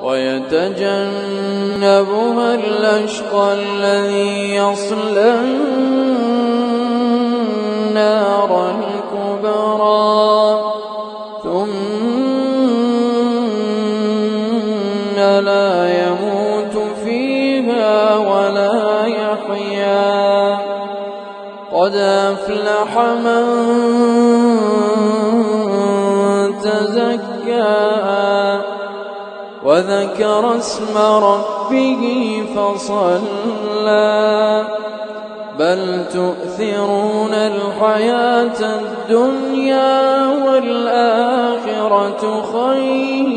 ويتجنبها الأشقى الذي يصلى النار الكبرى ثم لا يموت فيها ولا يحيا. قد أفلح من تزكى وذكر اسم ربه فصلى بل تؤثرون الحياة الدنيا والآخرة خير